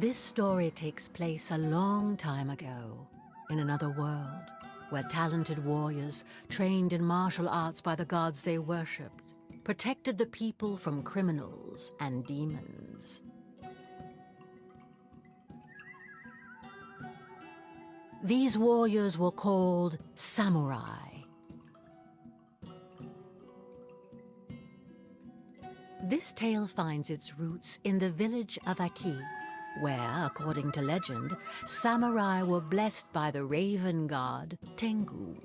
This story takes place a long time ago, in another world, where talented warriors, trained in martial arts by the gods they worshipped, protected the people from criminals and demons. These warriors were called samurai. This tale finds its roots in the village of Aki, where, according to legend, samurai were blessed by the raven god Tengu.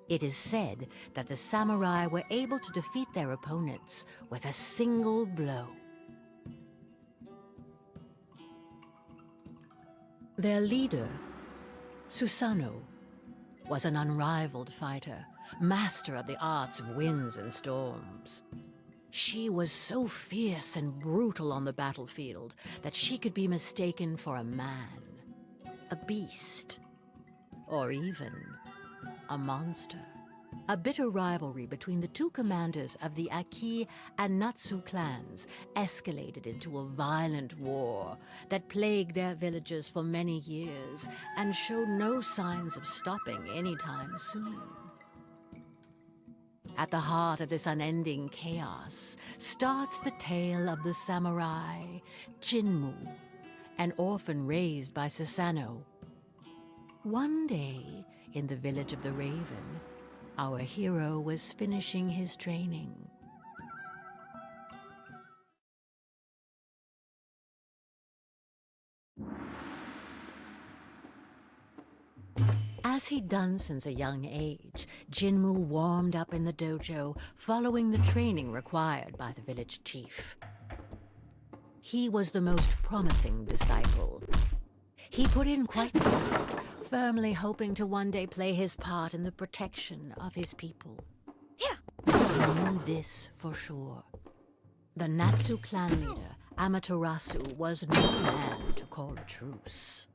It is said that the samurai were able to defeat their opponents with a single blow. Their leader, Susanoo, was an unrivaled fighter, master of the arts of winds and storms. She was so fierce and brutal on the battlefield that she could be mistaken for a man, a beast, or even a monster. A bitter rivalry between the two commanders of the Aki and Natsu clans escalated into a violent war that plagued their villages for many years and showed no signs of stopping anytime soon. At the heart of this unending chaos starts the tale of the samurai, Jinmu, an orphan raised by Susanoo. One day, in the village of the Raven, our hero was finishing his training. As he'd done since a young age, Jinmu warmed up in the dojo, following the training required by the village chief. He was the most promising disciple. He put in quite the effort, firmly hoping to one day play his part in the protection of his people. He knew this for sure. The Natsu clan leader, Amaterasu, was no man to call a truce.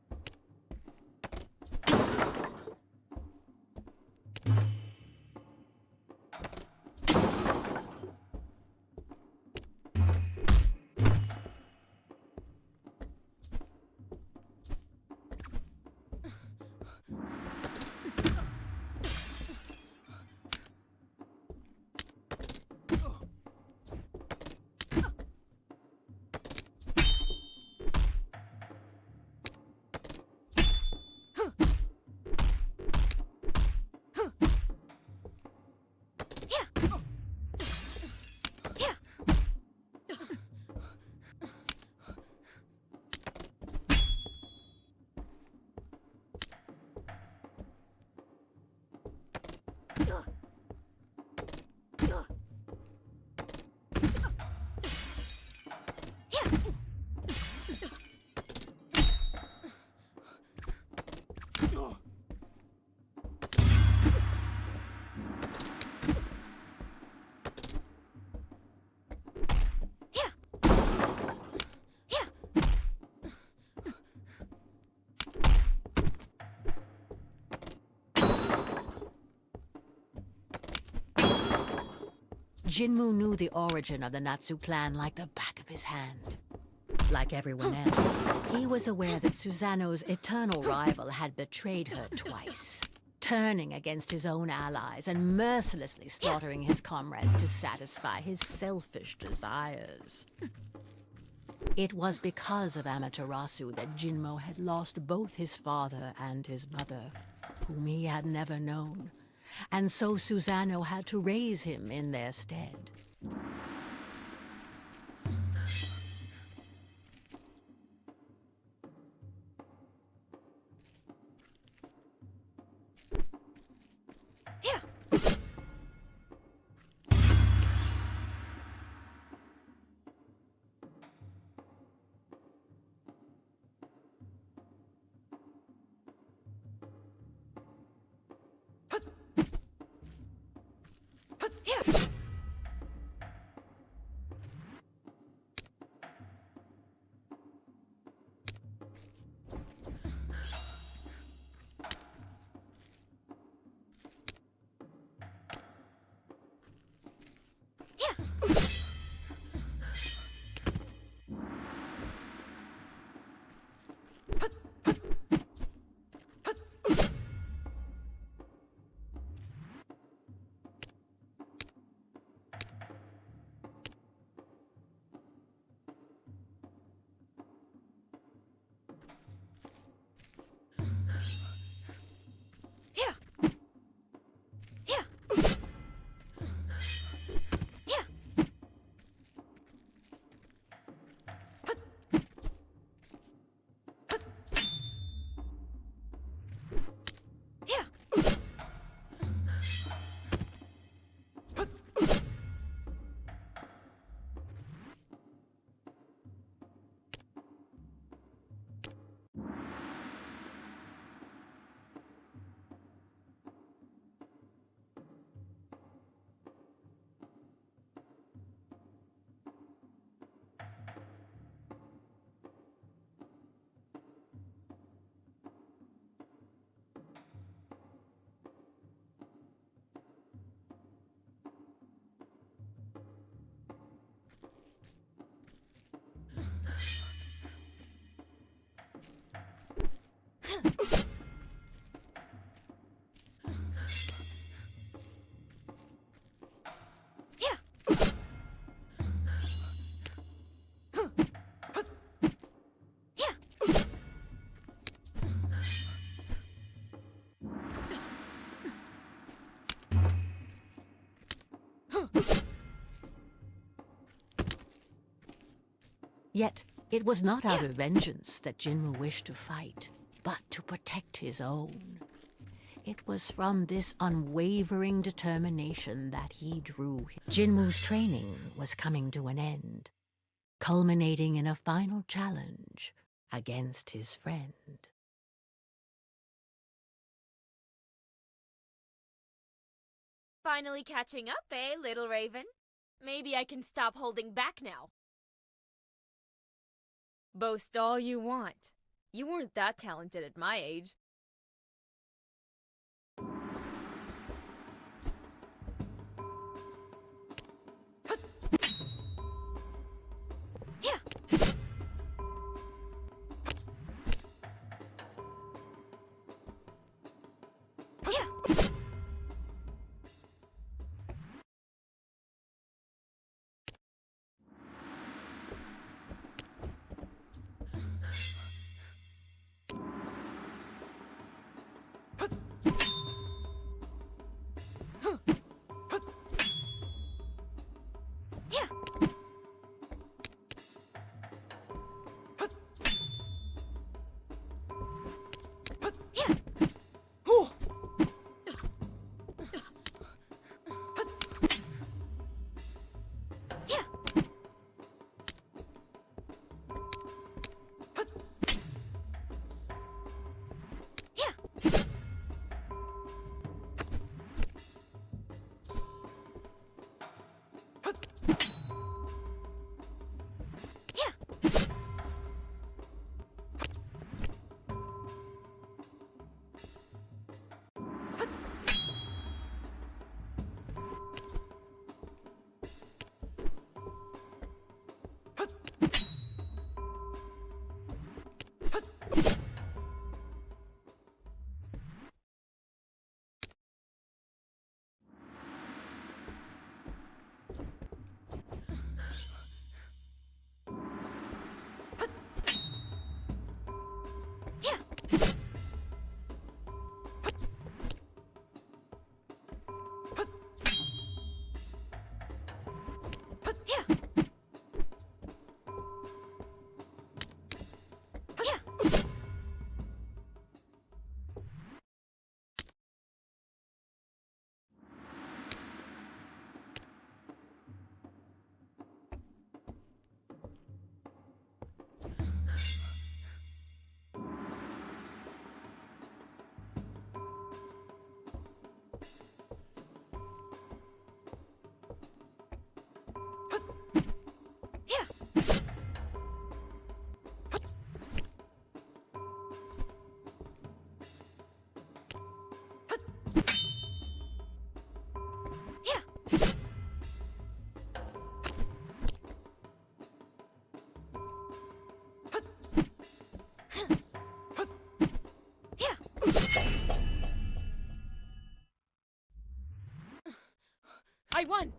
Jinmu knew the origin of the Natsu clan like the back of his hand. Like everyone else, he was aware that Susanoo's eternal rival had betrayed her twice, turning against his own allies and mercilessly slaughtering his comrades to satisfy his selfish desires. It was because of Amaterasu that Jinmu had lost both his father and his mother, whom he had never known. And so Susanoo had to raise him in their stead. Yet, it was not out of vengeance that Jinmu wished to fight, but to protect his own. It was from this unwavering determination that he drew. Jinmu's training was coming to an end, culminating in a final challenge against his friend. Finally catching up, eh, little raven? Maybe I can stop holding back now. Boast all you want. You weren't that talented at my age. I won!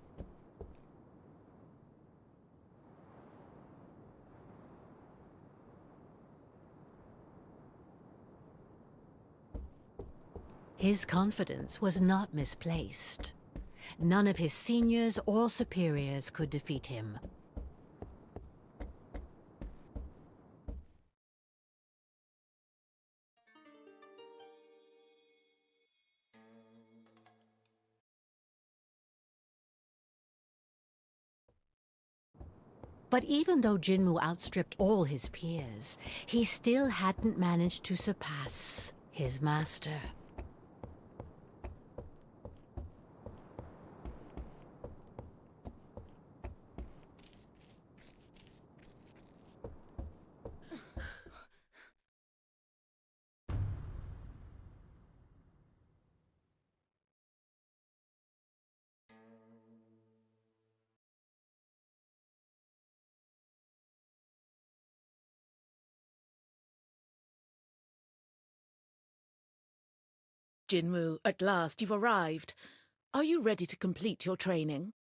His confidence was not misplaced. None of his seniors or superiors could defeat him. But even though Jinmu outstripped all his peers, he still hadn't managed to surpass his master. Jinmu, at last you've arrived. Are you ready to complete your training?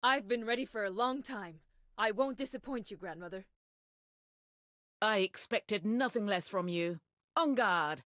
I've been ready for a long time. I won't disappoint you, grandmother. I expected nothing less from you. En garde!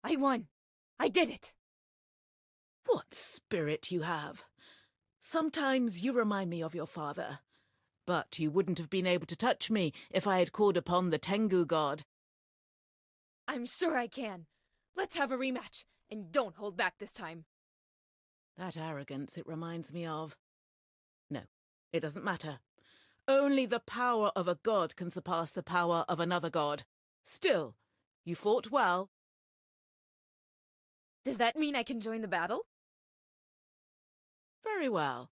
I won! I did it! What spirit you have. Sometimes you remind me of your father. But you wouldn't have been able to touch me if I had called upon the Tengu god. I'm sure I can. Let's have a rematch, and don't hold back this time. That arrogance it reminds me of. No, it doesn't matter. Only the power of a god can surpass the power of another god. Still, you fought well. Does that mean I can join the battle? Very well.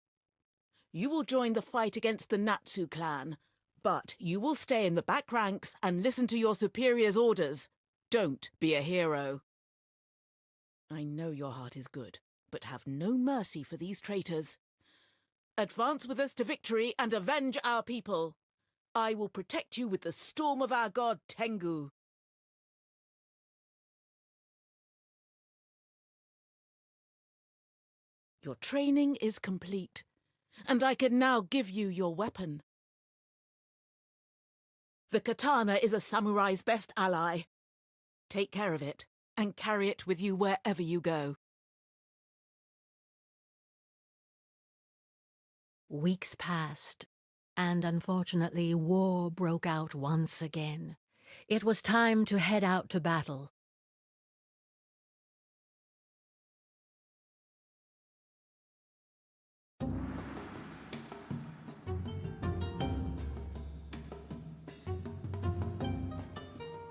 You will join the fight against the Natsu clan, but you will stay in the back ranks and listen to your superior's orders. Don't be a hero. I know your heart is good, but have no mercy for these traitors. Advance with us to victory and avenge our people. I will protect you with the storm of our god Tengu. Your training is complete, and I can now give you your weapon. The katana is a samurai's best ally. Take care of it, and carry it with you wherever you go. Weeks passed, and unfortunately war broke out once again. It was time to head out to battle.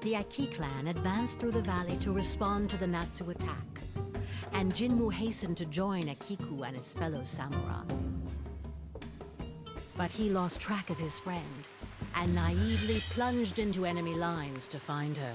The Aki clan advanced through the valley to respond to the Natsu attack, and Jinmu hastened to join Akiku and his fellow samurai. But he lost track of his friend, and naively plunged into enemy lines to find her.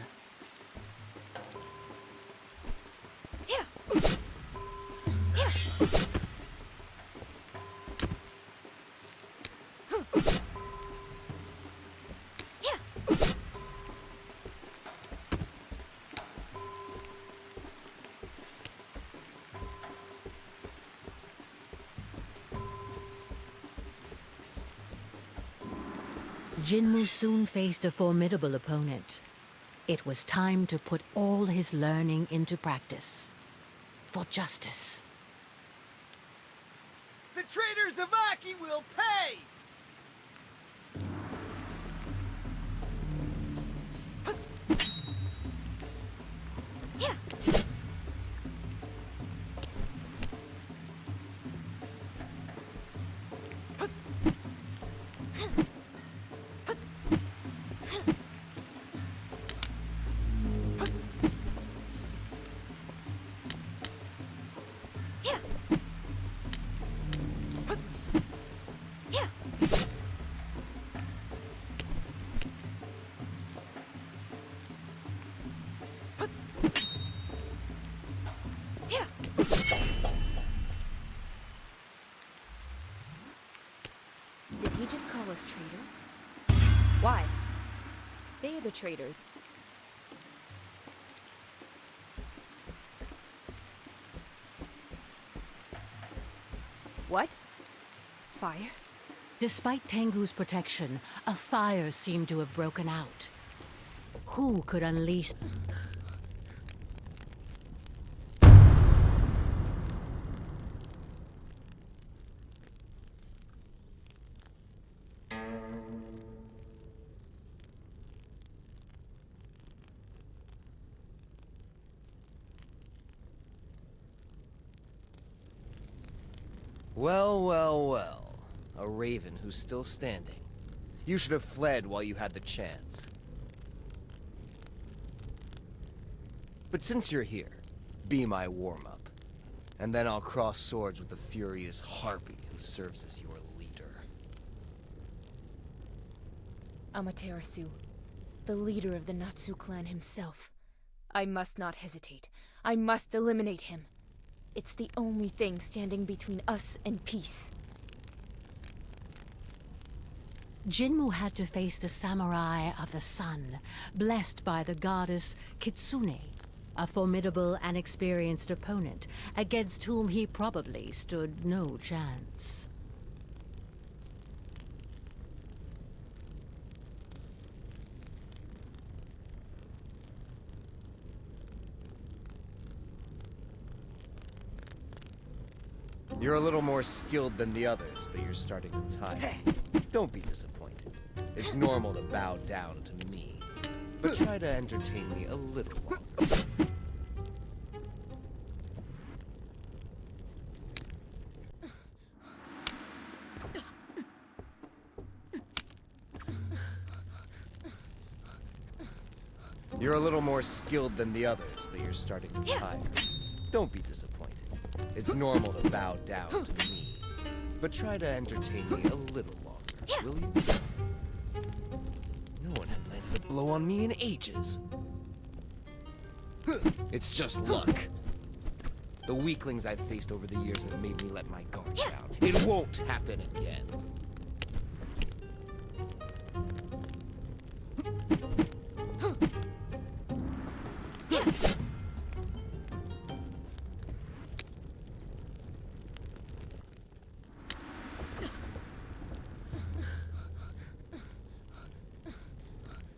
Jinmu soon faced a formidable opponent. It was time to put all his learning into practice. For justice. The traitors of Aki will pay! Did he just call us traitors? Why? They are the traitors. What? Fire? Despite Tengu's protection, a fire seemed to have broken out. Who could unleash... Well, well, well. A raven who's still standing. You should have fled while you had the chance. But since you're here, be my warm-up. And then I'll cross swords with the furious harpy who serves as your leader. Amaterasu, the leader of the Natsu clan himself. I must not hesitate. I must eliminate him. It's the only thing standing between us and peace. Jinmu had to face the samurai of the sun, blessed by the goddess Kitsune, a formidable and experienced opponent against whom he probably stood no chance. You're a little more skilled than the others, but you're starting to tire. Don't be disappointed. It's normal to bow down to me. But try to entertain me a little longer. You're a little more skilled than the others, but you're starting to tire. Don't be disappointed. It's normal to bow down to me. But try to entertain me a little longer, will you? No one had landed a blow on me in ages. It's just luck. The weaklings I've faced over the years have made me let my guard down. It won't happen again.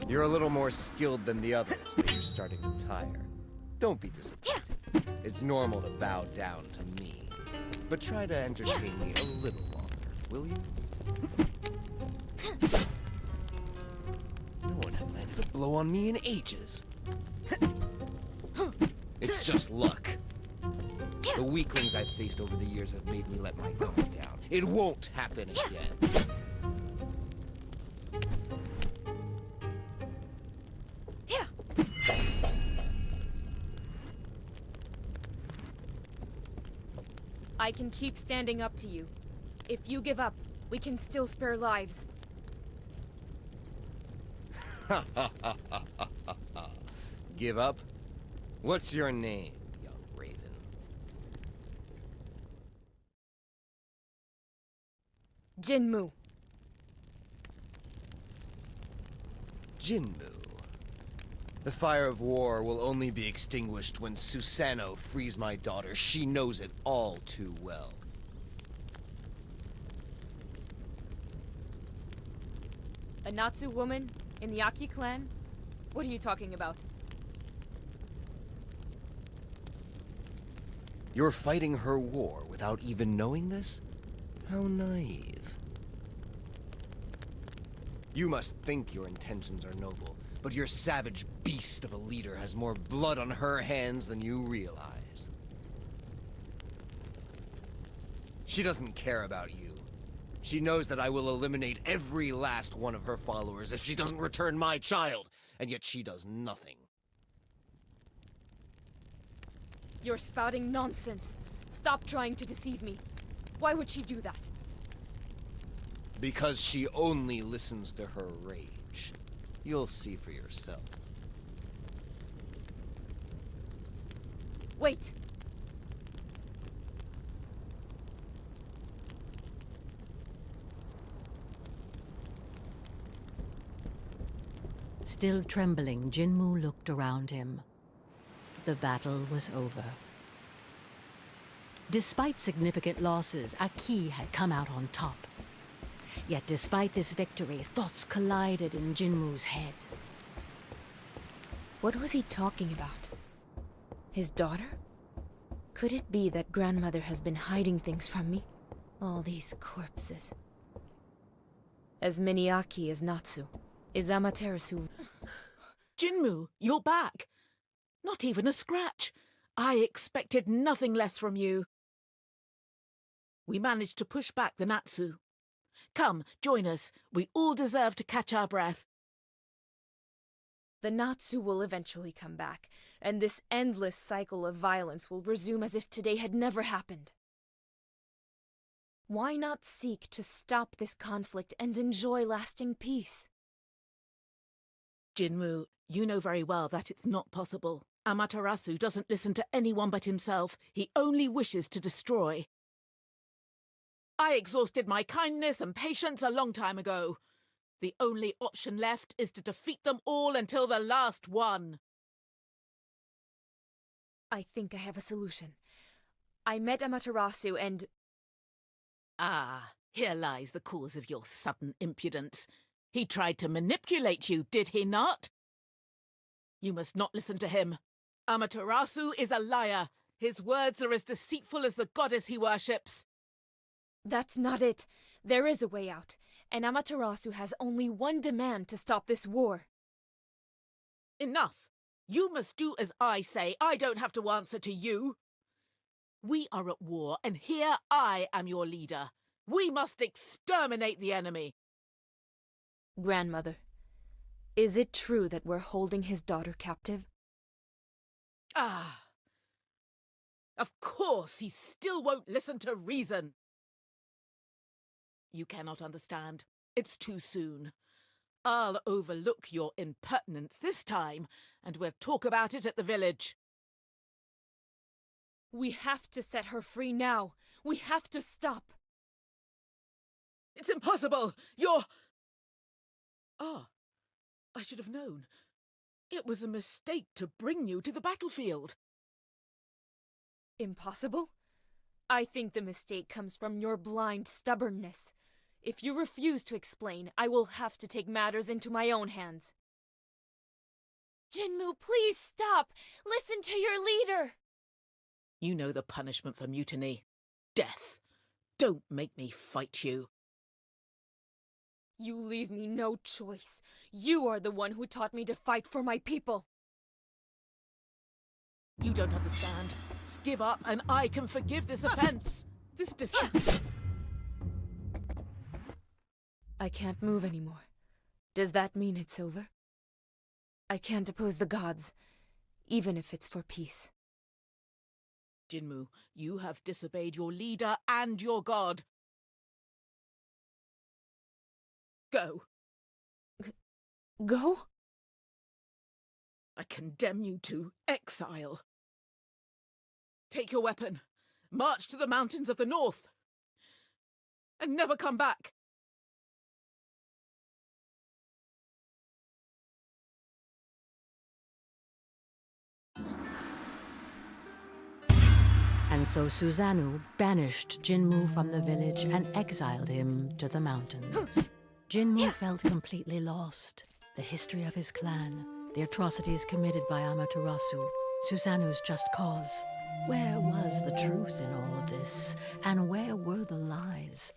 You're a little more skilled than the others, but you're starting to tire. Don't be disappointed. It's normal to bow down to me. But try to entertain me a little longer, will you? No one had landed a blow on me in ages. It's just luck. The weaklings I've faced over the years have made me let my guard down. It won't happen again. I can keep standing up to you. If you give up, we can still spare lives. Give up? What's your name, young raven? Jinmu. Jinmu. The fire of war will only be extinguished when Susanoo frees my daughter. She knows it all too well. A Natsu woman in the Aki clan? What are you talking about? You're fighting her war without even knowing this? How naive. You must think your intentions are noble, but your savage beast of a leader has more blood on her hands than you realize. She doesn't care about you. She knows that I will eliminate every last one of her followers if she doesn't return my child, and yet she does nothing. You're spouting nonsense. Stop trying to deceive me. Why would she do that? Because she only listens to her rage. You'll see for yourself. Wait! Still trembling, Jinmu looked around him. The battle was over. Despite significant losses, Aki had come out on top. Yet despite this victory, thoughts collided in Jinwoo's head. What was he talking about? His daughter? Could it be that grandmother has been hiding things from me? All these corpses. As many Aki as Natsu. Is Amaterasu... Jinwoo, you're back. Not even a scratch. I expected nothing less from you. We managed to push back the Natsu. Come, join us. We all deserve to catch our breath. The Natsu will eventually come back, and this endless cycle of violence will resume as if today had never happened. Why not seek to stop this conflict and enjoy lasting peace? Jinwoo, you know very well that it's not possible. Amaterasu doesn't listen to anyone but himself. He only wishes to destroy. I exhausted my kindness and patience a long time ago. The only option left is to defeat them all until the last one. I think I have a solution. I met Amaterasu and... Ah, here lies the cause of your sudden impudence. He tried to manipulate you, did he not? You must not listen to him. Amaterasu is a liar. His words are as deceitful as the goddess he worships. That's not it. There is a way out, and Amaterasu has only one demand to stop this war. Enough! You must do as I say. I don't have to answer to you. We are at war, and here I am your leader. We must exterminate the enemy. Grandmother, is it true that we're holding his daughter captive? Ah! Of course, he still won't listen to reason. You cannot understand. It's too soon. I'll overlook your impertinence this time, and we'll talk about it at the village. We have to set her free now. We have to stop. It's impossible! You're... Ah, I should have known. It was a mistake to bring you to the battlefield. Impossible? I think the mistake comes from your blind stubbornness. If you refuse to explain, I will have to take matters into my own hands. Jinwoo, please stop! Listen to your leader! You know the punishment for mutiny. Death. Don't make me fight you. You leave me no choice. You are the one who taught me to fight for my people. You don't understand. Give up and I can forgive this offense. This deceit. I can't move anymore. Does that mean it's over? I can't oppose the gods, even if it's for peace. Jinwoo, you have disobeyed your leader and your god. Go. Go? I condemn you to exile. Take your weapon, march to the mountains of the north, and never come back. And so Susanoo banished Jinwoo from the village and exiled him to the mountains. Jinwoo felt completely lost. The history of his clan, the atrocities committed by Amaterasu, Susanoo's just cause. Where was the truth in all of this? And where were the lies?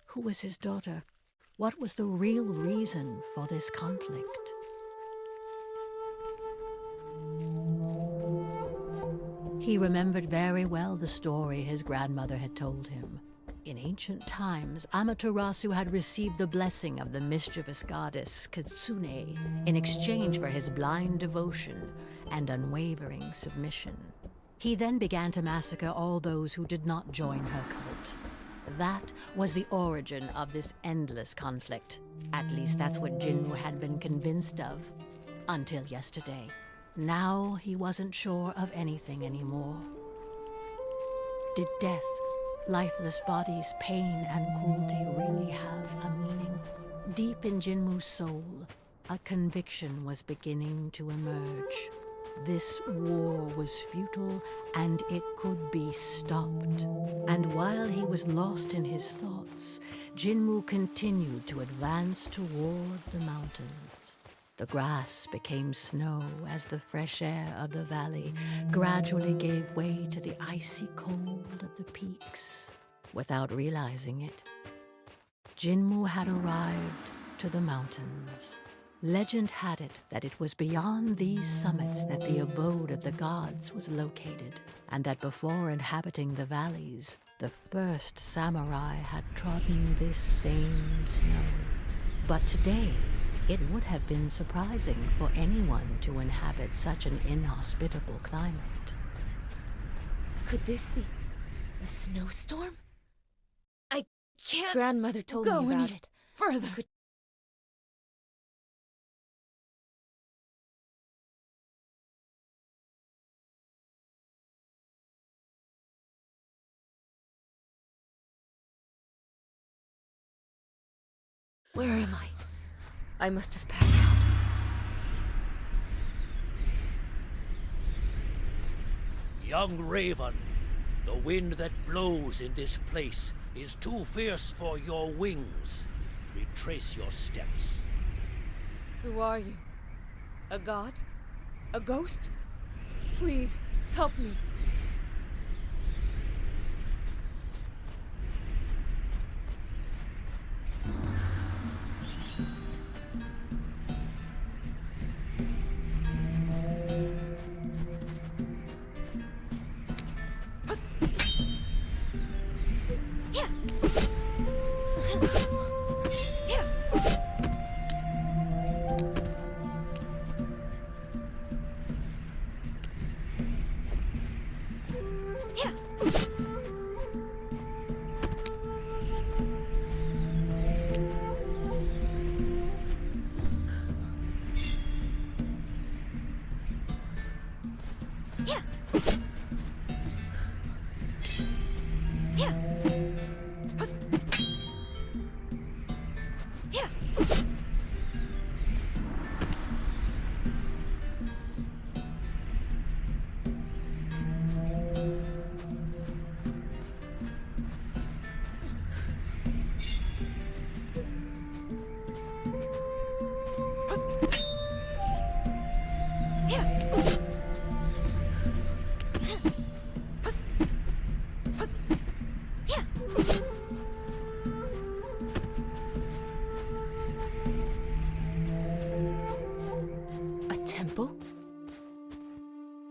Who was his daughter? What was the real reason for this conflict? He remembered very well the story his grandmother had told him. In ancient times, Amaterasu had received the blessing of the mischievous goddess Kitsune in exchange for his blind devotion and unwavering submission. He then began to massacre all those who did not join her cult. That was the origin of this endless conflict. At least that's what Jinwoo had been convinced of, until yesterday. Now he wasn't sure of anything anymore. Did death, lifeless bodies, pain, and cruelty really have a meaning? Deep in Jinwoo's soul, a conviction was beginning to emerge. This war was futile, and it could be stopped. And while he was lost in his thoughts, Jinmu continued to advance toward the mountains. The grass became snow as the fresh air of the valley gradually gave way to the icy cold of the peaks. Without realizing it, Jinmu had arrived to the mountains. Legend had it that it was beyond these summits that the abode of the gods was located, and that before inhabiting the valleys, the first samurai had trodden this same snow. But today, it would have been surprising for anyone to inhabit such an inhospitable climate. Could this be a snowstorm? I can't. Grandmother told go me about any it. further. Where am I? I must have passed out. Young Raven, the wind that blows in this place is too fierce for your wings. Retrace your steps. Who are you? A god? A ghost? Please, help me.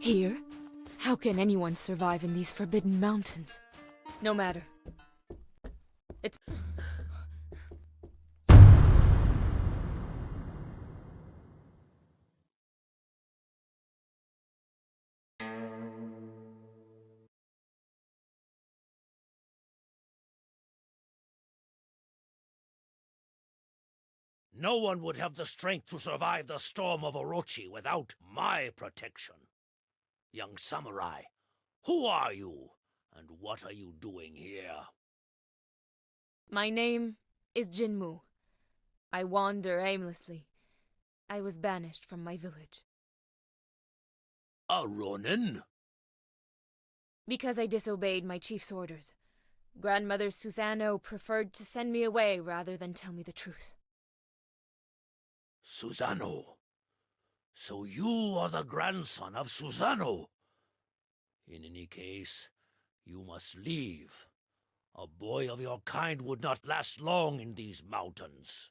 Here? How can anyone survive in these forbidden mountains? No matter. It's... No one would have the strength to survive the storm of Orochi without my protection. Young samurai, who are you, and what are you doing here? My name is Jinmu. I wander aimlessly. I was banished from my village. A ronin? Because I disobeyed my chief's orders. Grandmother Susano preferred to send me away rather than tell me the truth. Susano. So you are the grandson of Susano. In any case, you must leave. A boy of your kind would not last long in these mountains.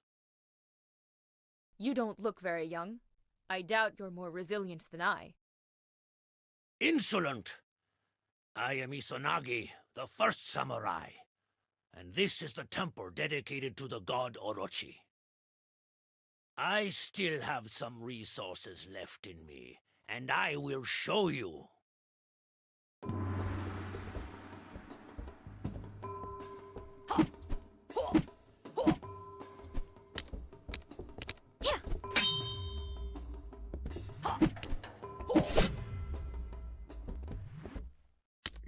You don't look very young. I doubt you're more resilient than I. Insolent! I am Izanagi, the first samurai, and this is the temple dedicated to the god Orochi. I still have some resources left in me, and I will show you.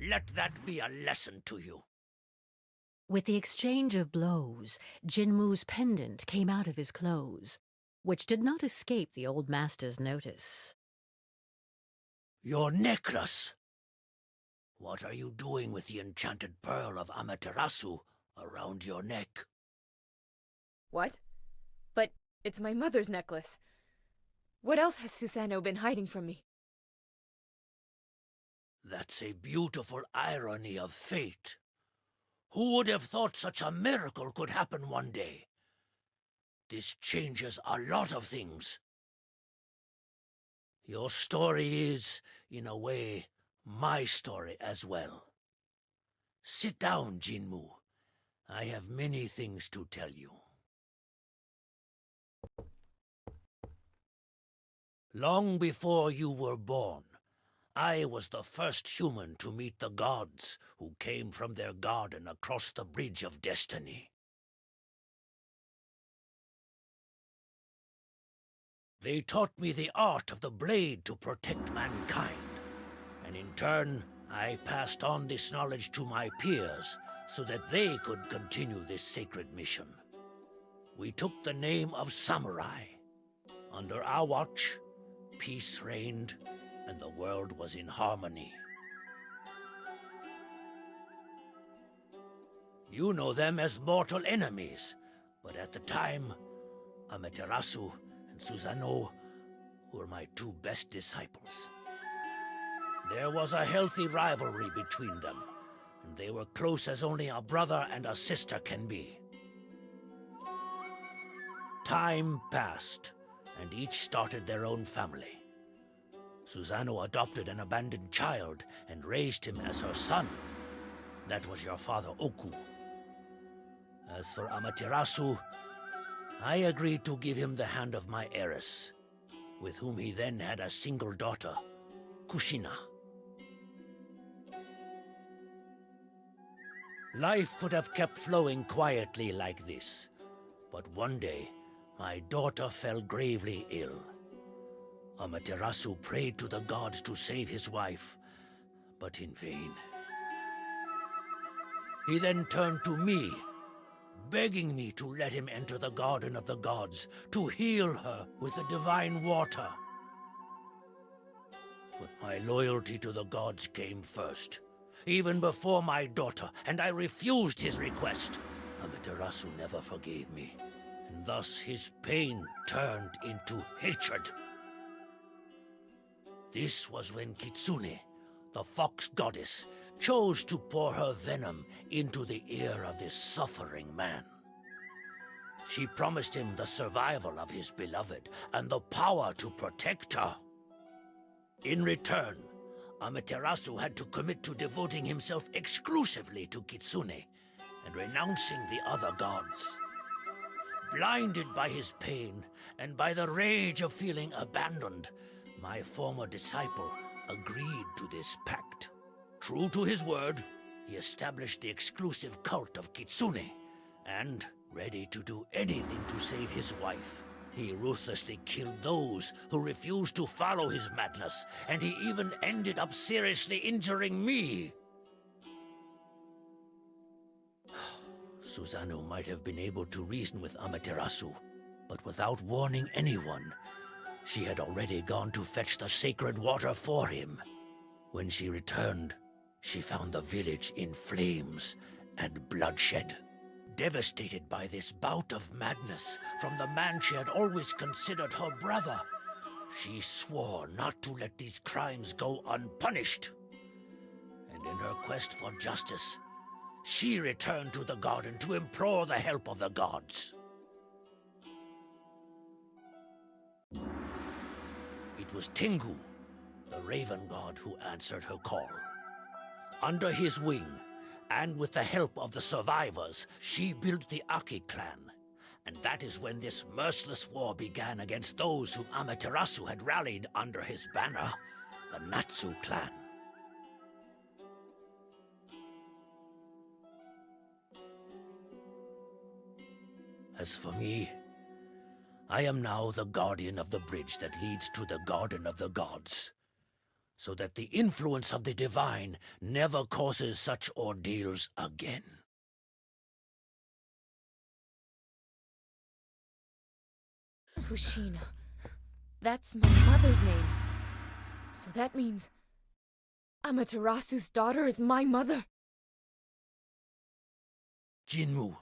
Let that be a lesson to you. With the exchange of blows, Jinmu's pendant came out of his clothes, which did not escape the old master's notice. Your necklace! What are you doing with the enchanted pearl of Amaterasu around your neck? What? But it's my mother's necklace. What else has Susanoo been hiding from me? That's a beautiful irony of fate. Who would have thought such a miracle could happen one day? This changes a lot of things. Your story is, in a way, my story as well. Sit down, Jinmu. I have many things to tell you. Long before you were born, I was the first human to meet the gods who came from their garden across the Bridge of Destiny. They taught me the art of the blade to protect mankind, and in turn, I passed on this knowledge to my peers so that they could continue this sacred mission. We took the name of samurai. Under our watch, peace reigned, and the world was in harmony. You know them as mortal enemies, but at the time, Amaterasu and Susanoo were my two best disciples. There was a healthy rivalry between them, and they were close as only a brother and a sister can be. Time passed, and each started their own family. Susanoo adopted an abandoned child and raised him as her son. That was your father Oku. As for Amaterasu, I agreed to give him the hand of my heiress, with whom he then had a single daughter, Kushina. Life could have kept flowing quietly like this, but one day, my daughter fell gravely ill. Amaterasu prayed to the gods to save his wife, but in vain. He then turned to me, begging me to let him enter the garden of the gods to heal her with the divine water. But my loyalty to the gods came first, even before my daughter, and I refused his request. Amaterasu never forgave me, and thus his pain turned into hatred. This was when Kitsune, the fox goddess, chose to pour her venom into the ear of this suffering man. She promised him the survival of his beloved and the power to protect her. In return, Amaterasu had to commit to devoting himself exclusively to Kitsune and renouncing the other gods. Blinded by his pain and by the rage of feeling abandoned, my former disciple agreed to this pact. True to his word, he established the exclusive cult of Kitsune, and, ready to do anything to save his wife, he ruthlessly killed those who refused to follow his madness, and he even ended up seriously injuring me. Susanoo might have been able to reason with Amaterasu, but without warning anyone, she had already gone to fetch the sacred water for him. When she returned, she found the village in flames and bloodshed. Devastated by this bout of madness from the man she had always considered her brother, she swore not to let these crimes go unpunished. And in her quest for justice, she returned to the garden to implore the help of the gods. It was Tengu, the raven god, who answered her call. Under his wing, and with the help of the survivors, she built the Aki clan. And that is when this merciless war began against those whom Amaterasu had rallied under his banner, the Natsu clan. As for me, I am now the guardian of the bridge that leads to the Garden of the Gods, so that the influence of the divine never causes such ordeals again. Kushina. That's my mother's name. So that means Amaterasu's daughter is my mother. Jinmu,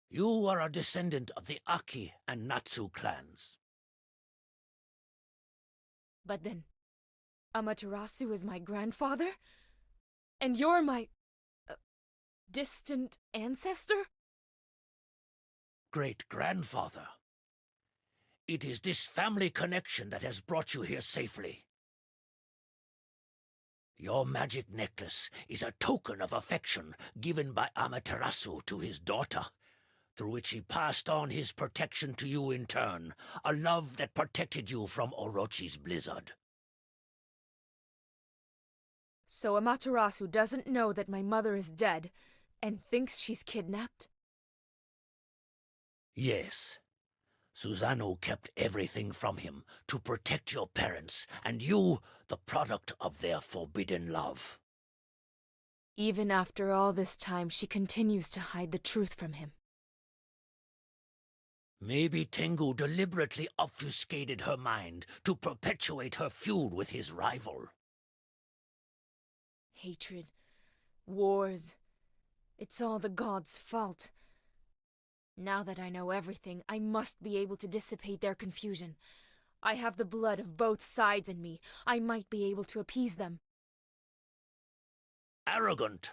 you are a descendant of the Aki and Natsu clans. But then, Amaterasu is my grandfather? And you're my... distant ancestor? Great-grandfather. It is this family connection that has brought you here safely. Your magic necklace is a token of affection given by Amaterasu to his daughter, through which he passed on his protection to you in turn, a love that protected you from Orochi's blizzard. So Amaterasu doesn't know that my mother is dead, and thinks she's kidnapped? Yes. Susanoo kept everything from him to protect your parents, and you, the product of their forbidden love. Even after all this time, she continues to hide the truth from him. Maybe Tengu deliberately obfuscated her mind to perpetuate her feud with his rival. Hatred, wars, it's all the gods' fault. Now that I know everything, I must be able to dissipate their confusion. I have the blood of both sides in me. I might be able to appease them. Arrogant!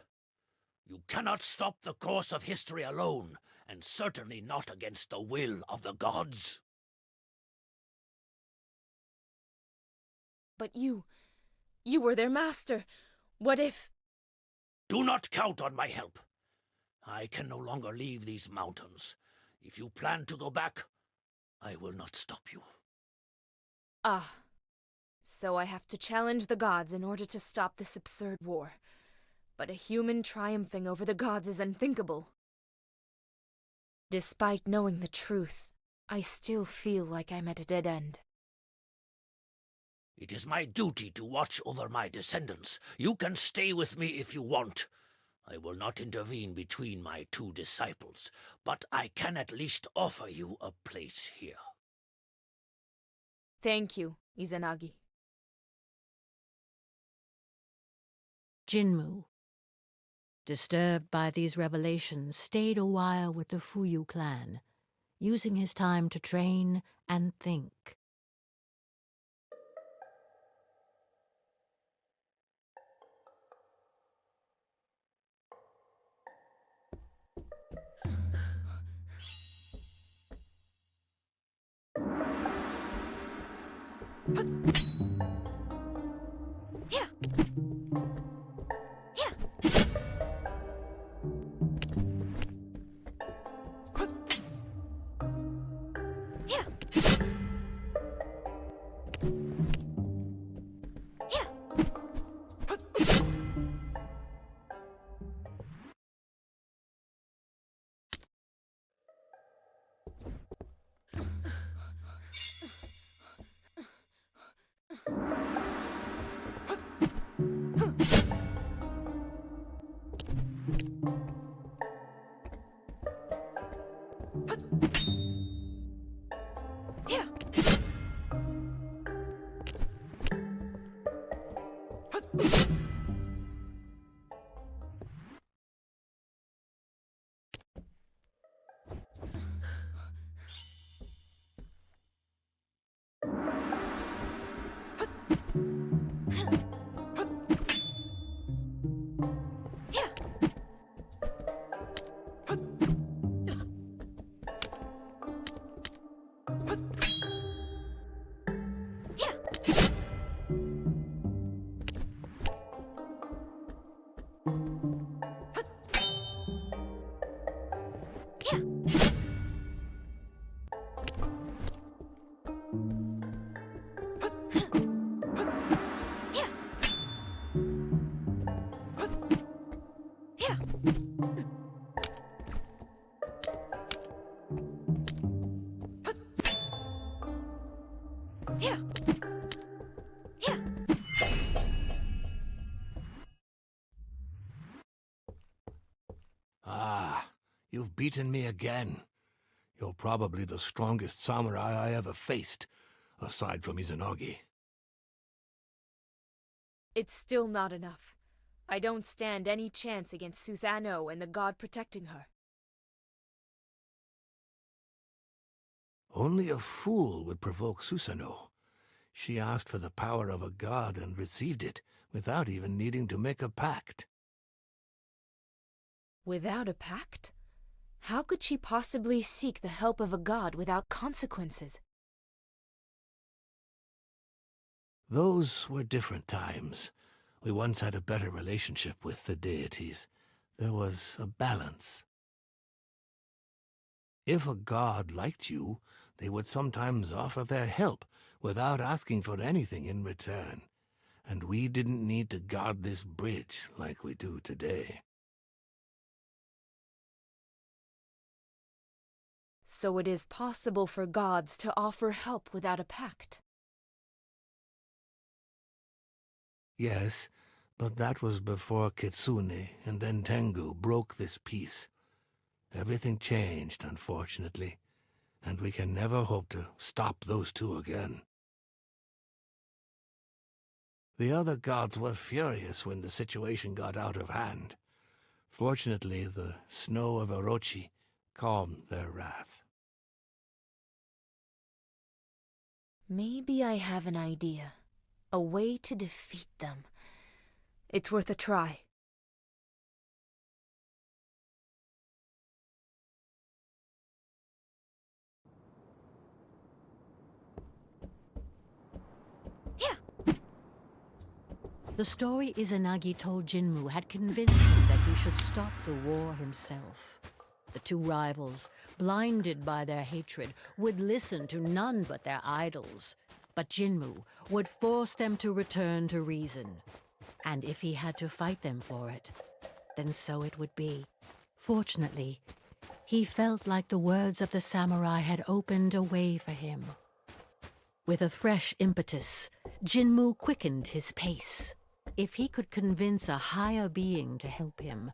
You cannot stop the course of history alone, and certainly not against the will of the gods. But you were their master. What if... Do not count on my help. I can no longer leave these mountains. If you plan to go back, I will not stop you. Ah. So I have to challenge the gods in order to stop this absurd war. But a human triumphing over the gods is unthinkable. Despite knowing the truth, I still feel like I'm at a dead end. It is my duty to watch over my descendants. You can stay with me if you want. I will not intervene between my two disciples, but I can at least offer you a place here. Thank you, Izanagi. Jinmu, disturbed by these revelations, stayed a while with the Fuyu clan, using his time to train and think. You've beaten me again. You're probably the strongest samurai I ever faced, aside from Izanagi. It's still not enough. I don't stand any chance against Susanoo and the god protecting her. Only a fool would provoke Susanoo. She asked for the power of a god and received it, without even needing to make a pact. Without a pact? How could she possibly seek the help of a god without consequences? Those were different times. We once had a better relationship with the deities. There was a balance. If a god liked you, they would sometimes offer their help without asking for anything in return. And we didn't need to guard this bridge like we do today. So it is possible for gods to offer help without a pact? Yes, but that was before Kitsune and then Tengu broke this peace. Everything changed, unfortunately, and we can never hope to stop those two again. The other gods were furious when the situation got out of hand. Fortunately, the snow of Orochi calmed their wrath. Maybe I have an idea. A way to defeat them. It's worth a try. The story Izanagi told Jinmu had convinced him that he should stop the war himself. The two rivals, blinded by their hatred, would listen to none but their idols. But Jinmu would force them to return to reason. And if he had to fight them for it, then so it would be. Fortunately, he felt like the words of the samurai had opened a way for him. With a fresh impetus, Jinmu quickened his pace. If he could convince a higher being to help him,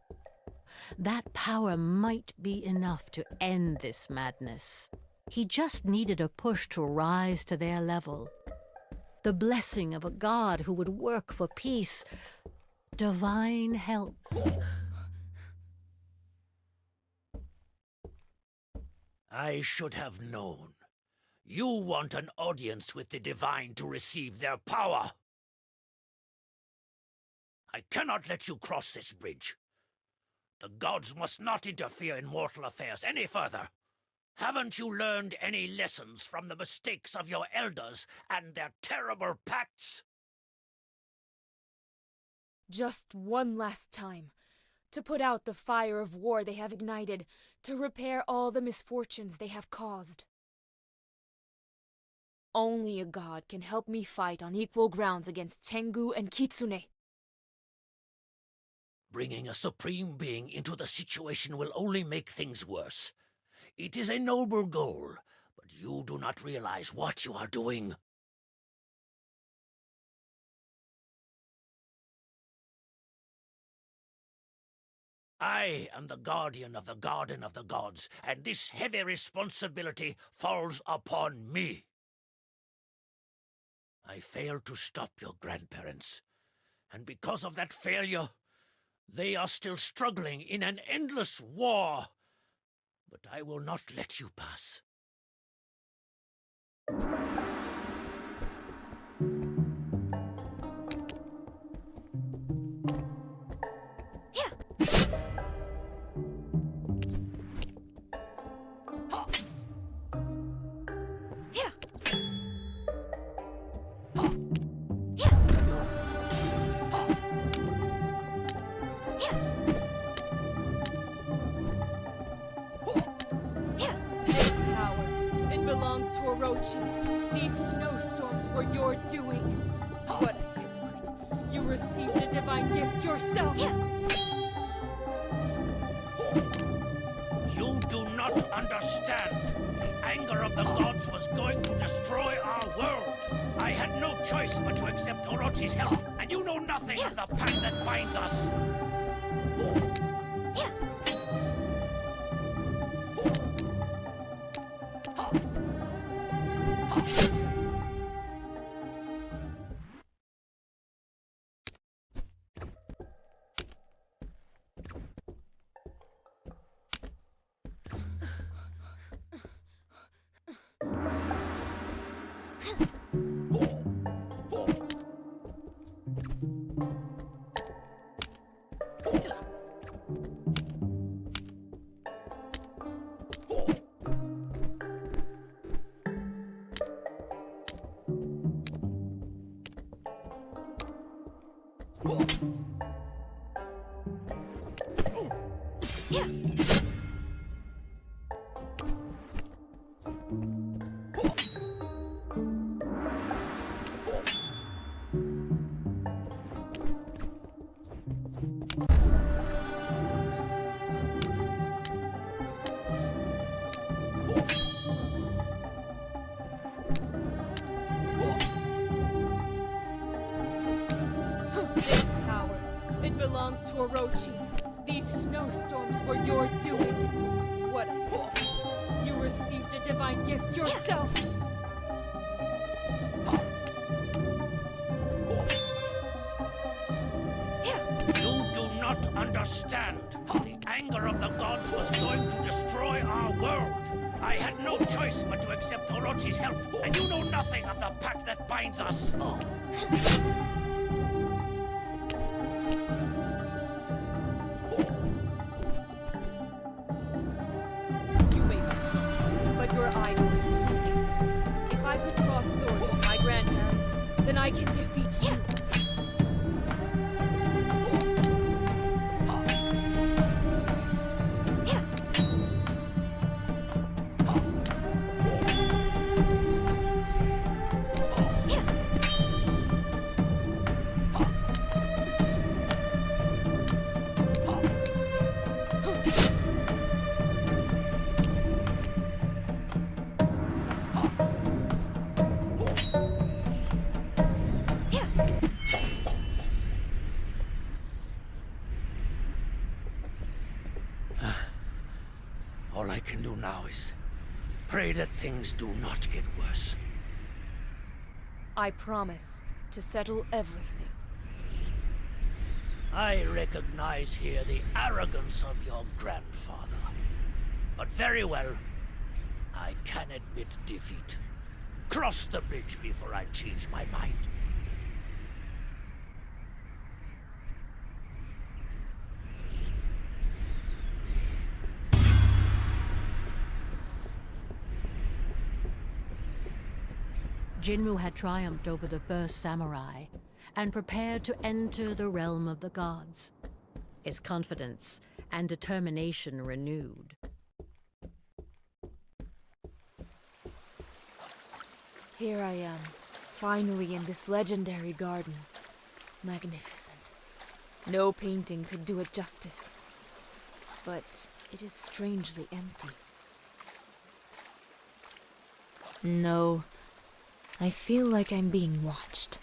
that power might be enough to end this madness. He just needed a push to rise to their level. The blessing of a god who would work for peace. Divine help. I should have known. You want an audience with the divine to receive their power. I cannot let you cross this bridge. The gods must not interfere in mortal affairs any further. Haven't you learned any lessons from the mistakes of your elders and their terrible pacts? Just one last time. To put out the fire of war they have ignited. To repair all the misfortunes they have caused. Only a god can help me fight on equal grounds against Tengu and Kitsune. Bringing a supreme being into the situation will only make things worse. It is a noble goal, but you do not realize what you are doing. I am the guardian of the Garden of the Gods, and this heavy responsibility falls upon me. I failed to stop your grandparents, and because of that failure, they are still struggling in an endless war. But I will not let you pass. These snowstorms were your doing. What a hypocrite. You received a divine gift yourself. You do not understand. The anger of the gods was going to destroy our world. I had no choice but to accept Orochi's help, and you know nothing of the pact that binds us. This power, it belongs to Orochi. These snowstorms were your doing. What a thought. You received a divine gift yourself. You do not understand. The anger of the gods was going to destroy our world. I had no choice but to accept Orochi's help, and you know nothing of the pact that binds us. You may be strong, but your idol is weak. If I could cross swords with my grandparents, then I can defeat you. All I can do now is pray that things do not get worse. I promise to settle everything. I recognize here the arrogance of your grandfather. But very well, I can admit defeat. Cross the bridge before I change my mind. Jinmu had triumphed over the first samurai and prepared to enter the realm of the gods, his confidence and determination renewed. Here I am, finally in this legendary garden. Magnificent. No painting could do it justice. But it is strangely empty. No, I feel like I'm being watched.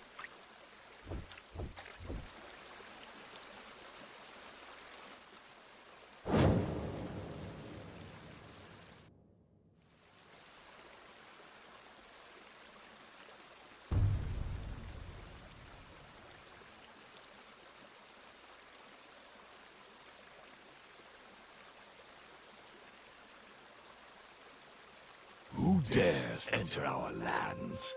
Who dares enter our lands?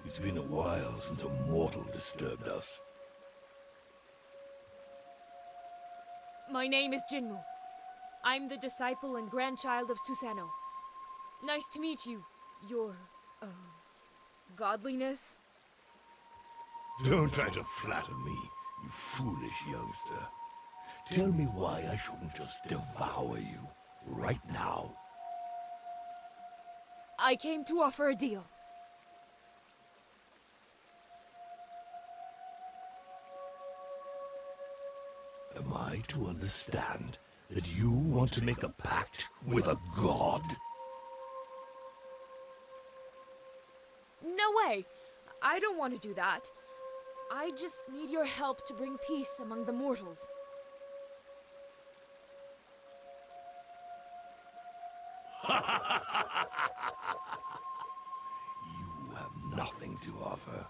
It's been a while since a mortal disturbed us. My name is Jinmu. I'm the disciple and grandchild of Susanoo. Nice to meet you, your, godliness. Don't try to flatter me, you foolish youngster. Tell me why I shouldn't just devour you, right now. I came to offer a deal. Am I to understand that you want to make a pact with a god? No way! I don't want to do that. I just need your help to bring peace among the mortals. You have nothing to offer.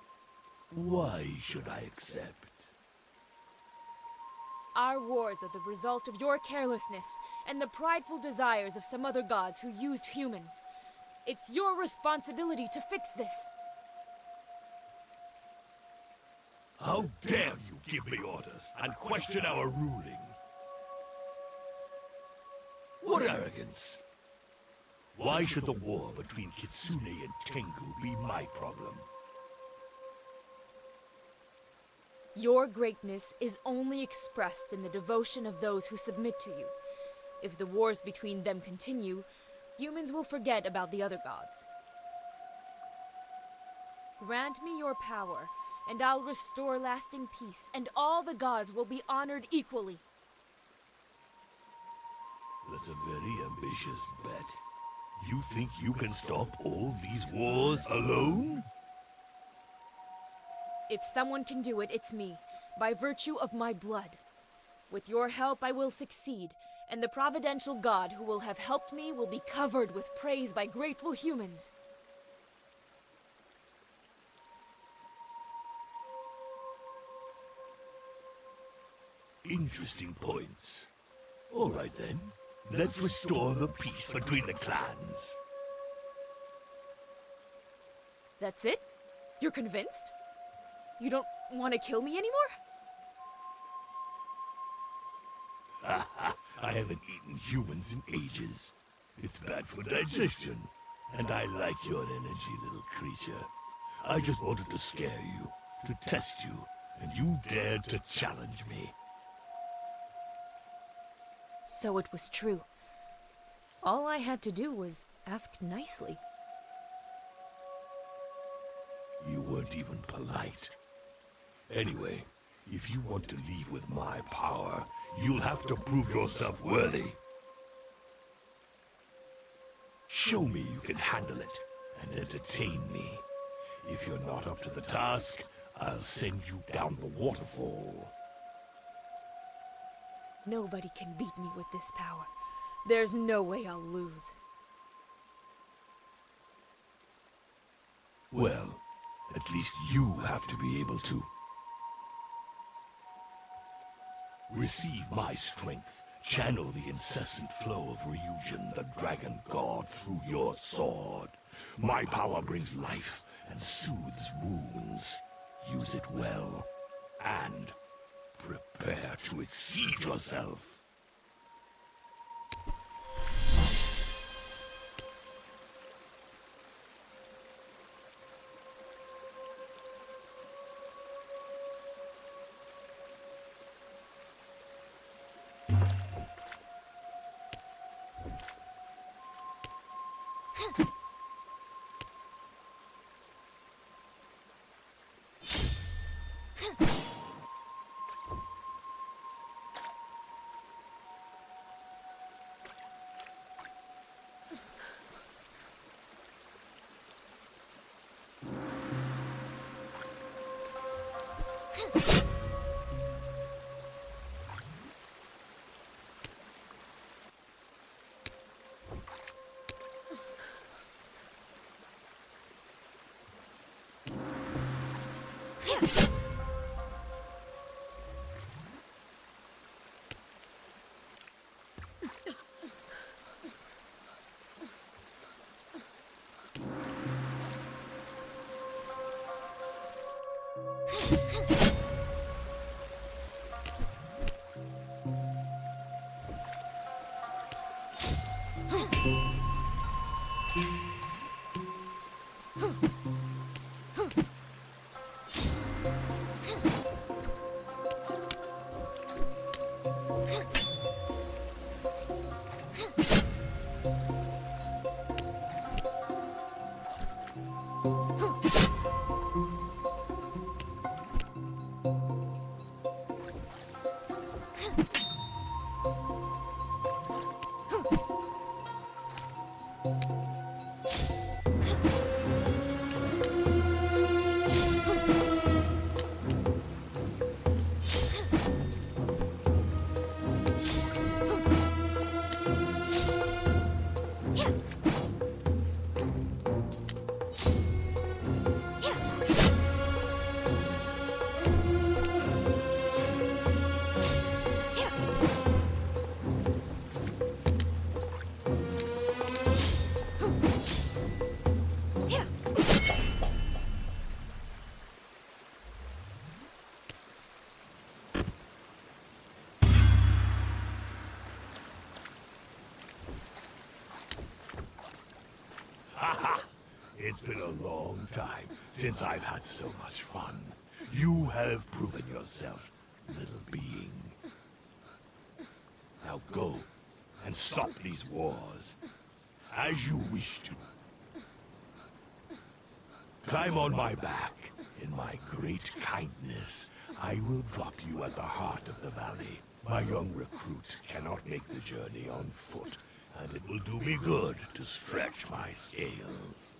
Why should I accept? Our wars are the result of your carelessness and the prideful desires of some other gods who used humans. It's your responsibility to fix this. How dare you give me orders and question our ruling? What arrogance! Why should the war between Kitsune and Tengu be my problem? Your greatness is only expressed in the devotion of those who submit to you. If the wars between them continue, humans will forget about the other gods. Grant me your power, and I'll restore lasting peace, and all the gods will be honored equally. That's a very ambitious bet. You think you can stop all these wars alone? If someone can do it, it's me, by virtue of my blood. With your help, I will succeed, and the providential god who will have helped me will be covered with praise by grateful humans. Interesting points. All right then, let's restore the peace between the clans. That's it? You're convinced? You don't want to kill me anymore? I haven't eaten humans in ages. It's bad for digestion. And I like your energy, little creature. I just wanted to scare you, to test you, and you dared to challenge me. So it was true. All I had to do was ask nicely. You weren't even polite. Anyway, if you want to leave with my power, you'll have to prove yourself worthy. Show me you can handle it, and entertain me. If you're not up to the task, I'll send you down the waterfall. Nobody can beat me with this power. There's no way I'll lose. Well, at least you have to be able to. Receive my strength. Channel the incessant flow of Ryujin, the dragon god, through your sword. My power brings life and soothes wounds. Use it well, and prepare to exceed yourself. It's been a long time since I've had so much fun. You have proven yourself, little being. Now go and stop these wars. As you wish to. Climb on my back. In my great kindness, I will drop you at the heart of the valley. My young recruit cannot make the journey on foot, and it will do me good to stretch my scales.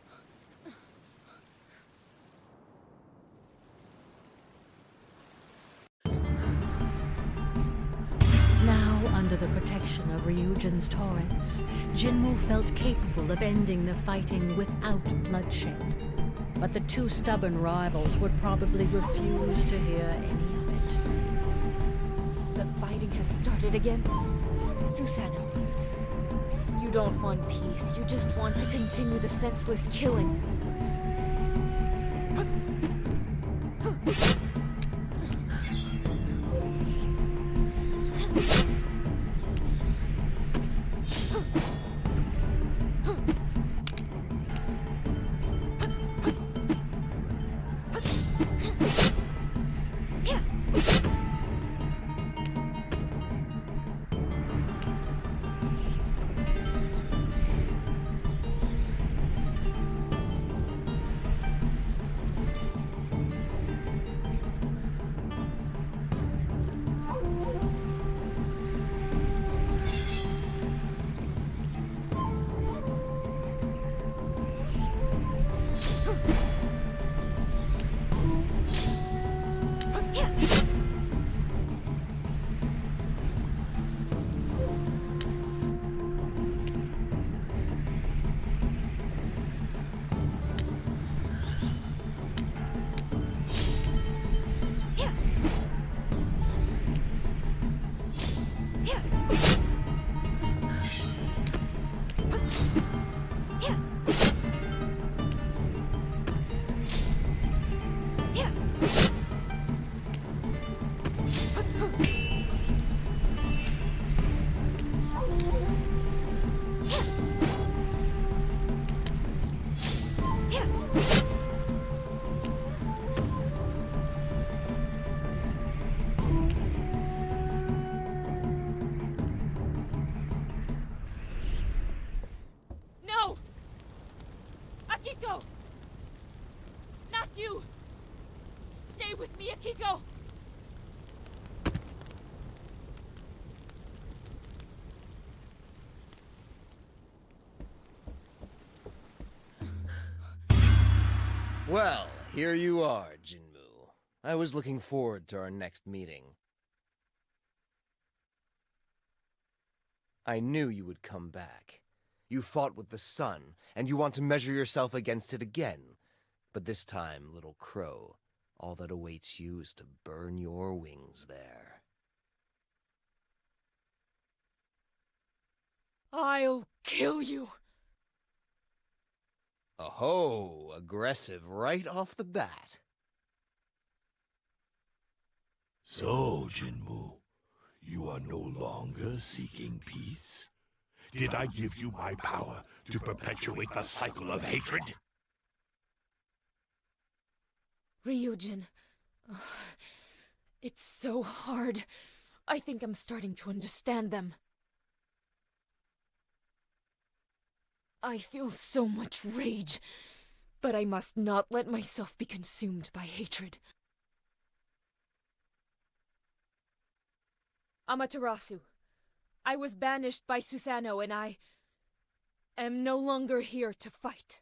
Now, under the protection of Ryujin's torrents, Jinmu felt capable of ending the fighting without bloodshed. But the two stubborn rivals would probably refuse to hear any of it. The fighting has started again? Susanoo, you don't want peace, you just want to continue the senseless killing. Akiko! Not you! Stay with me, Akiko! Well, here you are, Jinmu. I was looking forward to our next meeting. I knew you would come back. You fought with the sun, and you want to measure yourself against it again. But this time, little crow, all that awaits you is to burn your wings there. I'll kill you! Oh, aggressive right off the bat. So, Jinmu, you are no longer seeking peace? Did I give you my power to perpetuate the cycle of hatred? Ryujin. It's so hard. I think I'm starting to understand them. I feel so much rage, but I must not let myself be consumed by hatred. Amaterasu, I was banished by Susanoo and I am no longer here to fight.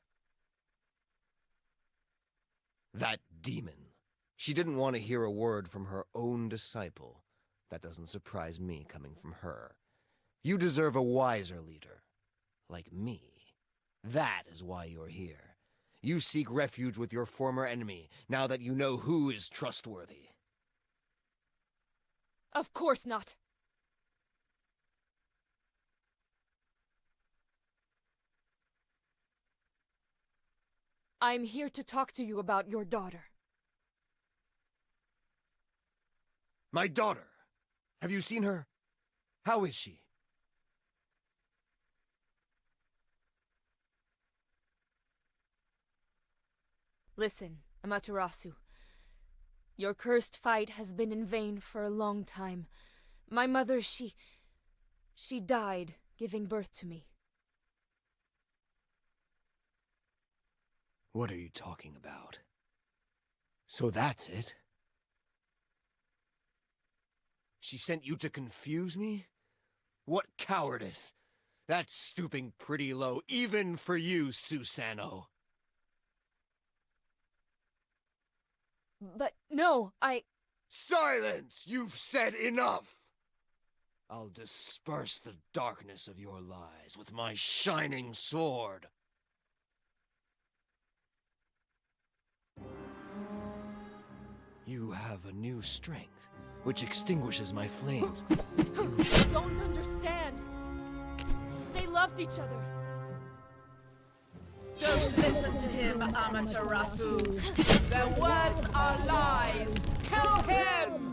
That demon. She didn't want to hear a word from her own disciple. That doesn't surprise me coming from her. You deserve a wiser leader. Like me. That is why you're here. You seek refuge with your former enemy, now that you know who is trustworthy. Of course not. I'm here to talk to you about your daughter. My daughter! Have you seen her? How is she? Listen, Amaterasu. Your cursed fight has been in vain for a long time. My mother, she died giving birth to me. What are you talking about? So that's it? She sent you to confuse me? What cowardice! That's stooping pretty low, even for you, Susano. But no, Silence! You've said enough! I'll disperse the darkness of your lies with my shining sword. You have a new strength, which extinguishes my flames. You don't understand. They loved each other. Don't listen to him, Amaterasu. Their words are lies. Kill him!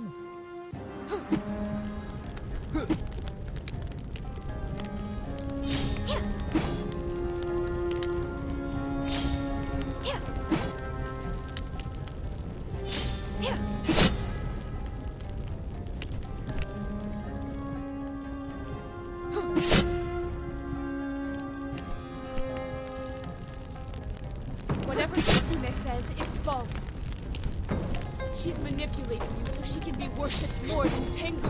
Whatever Kitsune says is false. She's manipulating you so she can be worshipped more than Tengu.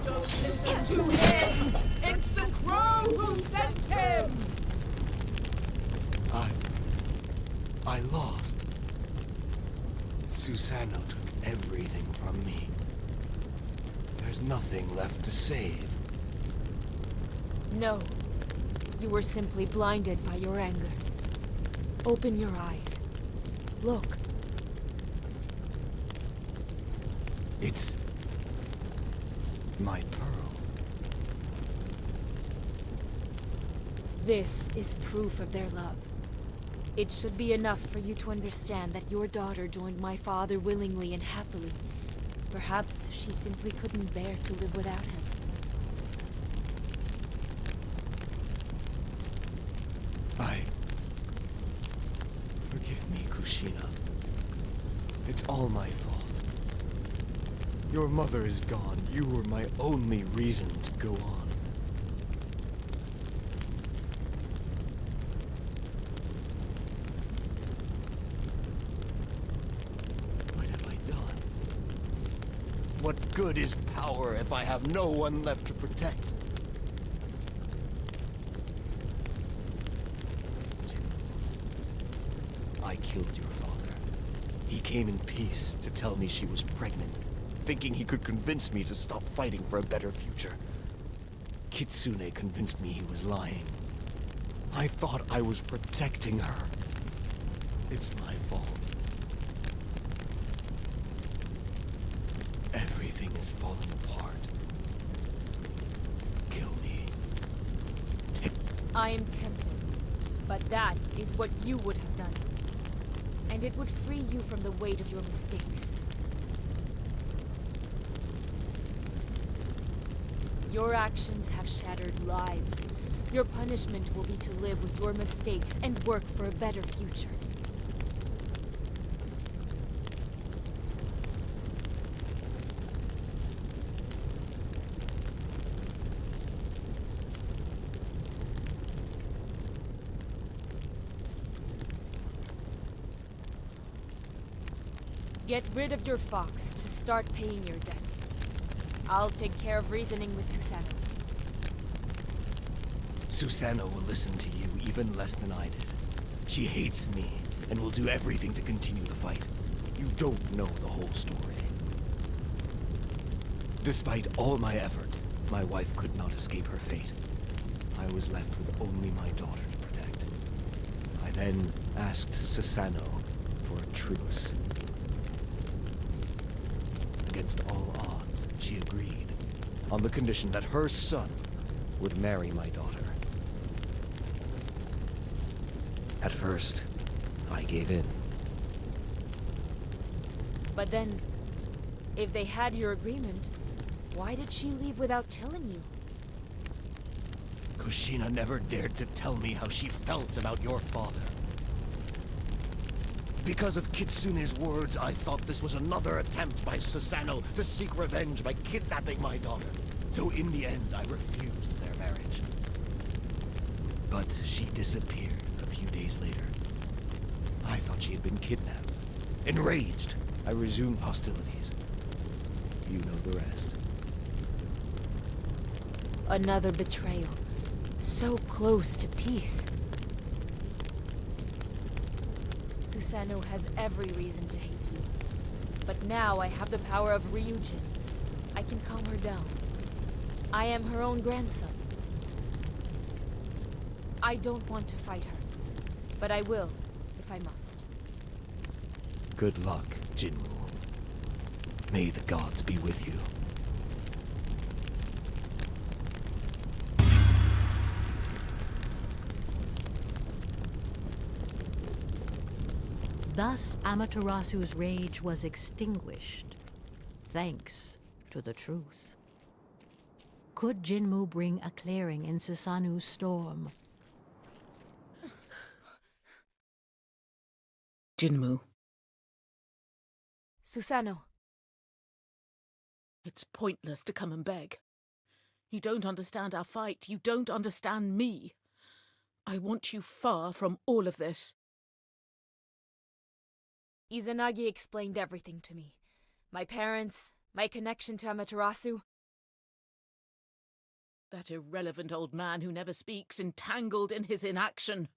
Don't listen to him! It's the crow who sent him! I lost. Susano took everything from me. There's nothing left to save. No. You were simply blinded by your anger. Open your eyes. Look. It's my pearl. This is proof of their love. It should be enough for you to understand that your daughter joined my father willingly and happily. Perhaps she simply couldn't bear to live without him. Forgive me, Kushina. It's all my fault. Your mother is gone. You were my only reason to go on. What have I done? What good is power if I have no one left to protect? I killed your father. He came in peace to tell me she was pregnant, thinking he could convince me to stop fighting for a better future. Kitsune convinced me he was lying. I thought I was protecting her. It's my fault. Everything is falling apart. Kill me. I am tempted, but that is what you would have done. And it would free you from the weight of your mistakes. Your actions have shattered lives. Your punishment will be to live with your mistakes and work for a better future. Get rid of your fox to start paying your debt. I'll take care of reasoning with Susano. Susano will listen to you even less than I did. She hates me and will do everything to continue the fight. You don't know the whole story. Despite all my effort, my wife could not escape her fate. I was left with only my daughter to protect. I then asked Susano for a truce. Against all odds, she agreed, on the condition that her son would marry my daughter. At first, I gave in. But then, if they had your agreement, why did she leave without telling you? Kushina never dared to tell me how she felt about your father. Because of Kitsune's words, I thought this was another attempt by Susano to seek revenge by kidnapping my daughter. So in the end, I refused their marriage. But she disappeared a few days later. I thought she had been kidnapped. Enraged, I resumed hostilities. You know the rest. Another betrayal. So close to peace. Susanoo has every reason to hate you. But now I have the power of Ryujin. I can calm her down. I am her own grandson. I don't want to fight her, but I will, if I must. Good luck, Jinmu. May the gods be with you. Thus Amaterasu's rage was extinguished, thanks to the truth. Could Jinmu bring a clearing in Susanoo's storm? Jinmu, Susanoo. it's pointless to come and beg. You don't understand our fight. You don't understand me. I want you far from all of this. Izanagi explained everything to me. My parents, my connection to Amaterasu. That irrelevant old man who never speaks, entangled in his inaction.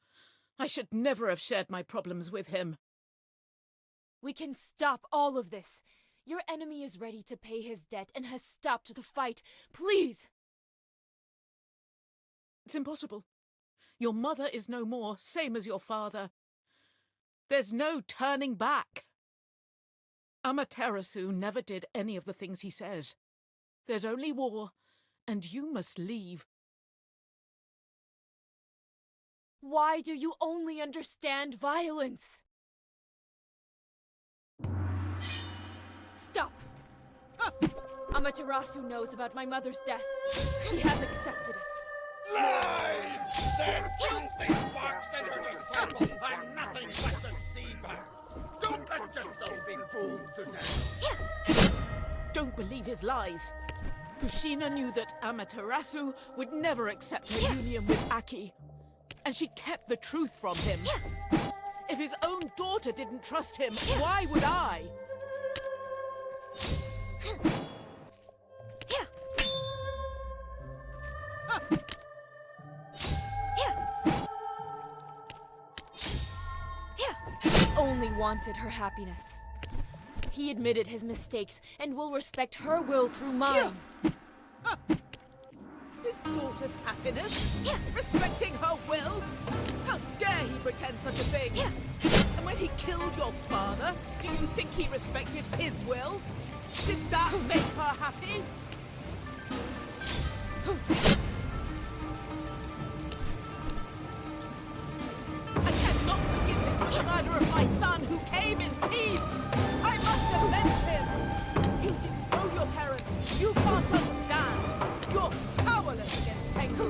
I should never have shared my problems with him. We can stop all of this. Your enemy is ready to pay his debt and has stopped the fight. Please! It's impossible. Your mother is no more, same as your father. There's no turning back. Amaterasu never did any of the things he says. There's only war, and you must leave. Why do you only understand violence? Stop! Amaterasu knows about my mother's death. He has accepted it. Lies! That filthy fox and her disciple are nothing but deceivers! Don't let yourself be fooled, Susanoo! Don't believe his lies. Kushina knew that Amaterasu would never accept her union with Aki, and she kept the truth from him. If his own daughter didn't trust him, why would I? He only wanted her happiness. He admitted his mistakes and will respect her will through mine. His daughter's happiness? Respecting her will? How dare he pretend such a thing? And when he killed your father, do you think he respected his will? Did that make her happy? I cannot forgive him for the murder of my son who came in peace! I must avenge him! You didn't know your parents. You can't understand. You're powerless against Tengu.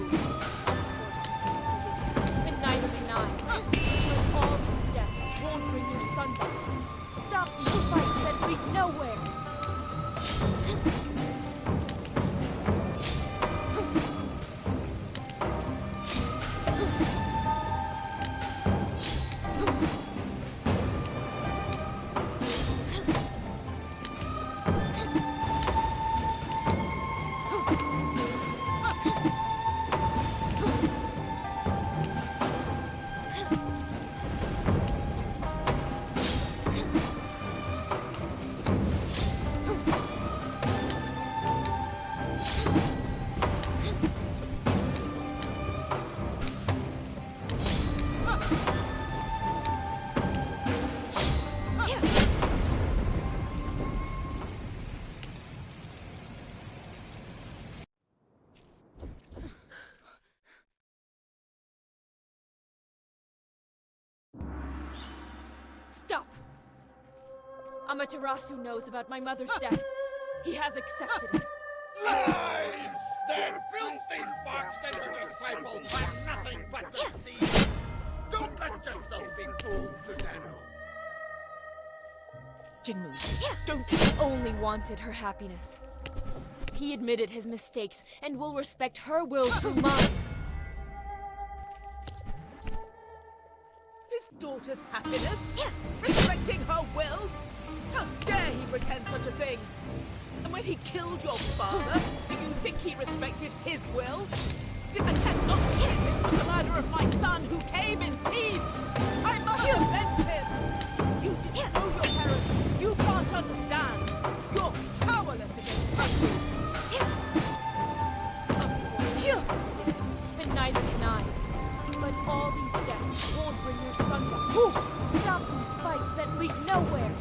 And neither can I. But all these deaths won't bring your son back. Stop these fights that lead nowhere. Stop! Amaterasu knows about my mother's death. He has accepted it. Lies! That filthy fox and her disciple are nothing but deceivers! Don't let yourself be fooled, Susanoo! Jinmu, don't... He only wanted her happiness. He admitted his mistakes and will respect her will through mine. His daughter's happiness? Respecting her will? How dare he pretend such a thing? And when he killed your father, do you think he respected his will? I cannot forgive him for the murder of my son who came in peace! I must avenge him! You didn't know your parents. You can't understand. You're powerless against us. And neither can I. But all these deaths won't bring your son back. Stop these fights that lead nowhere.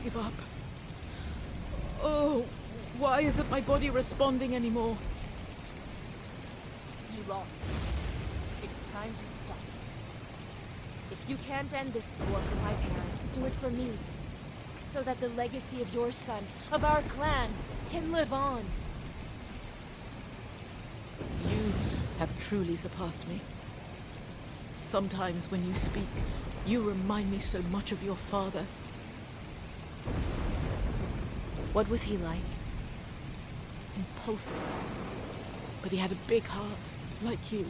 Give up. Oh, why isn't my body responding anymore? You lost. It's time to stop. If you can't end this war for my parents, do it for me. So that the legacy of your son, of our clan, can live on. You have truly surpassed me. Sometimes when you speak, you remind me so much of your father. What was he like? Impulsive. But he had a big heart, like you.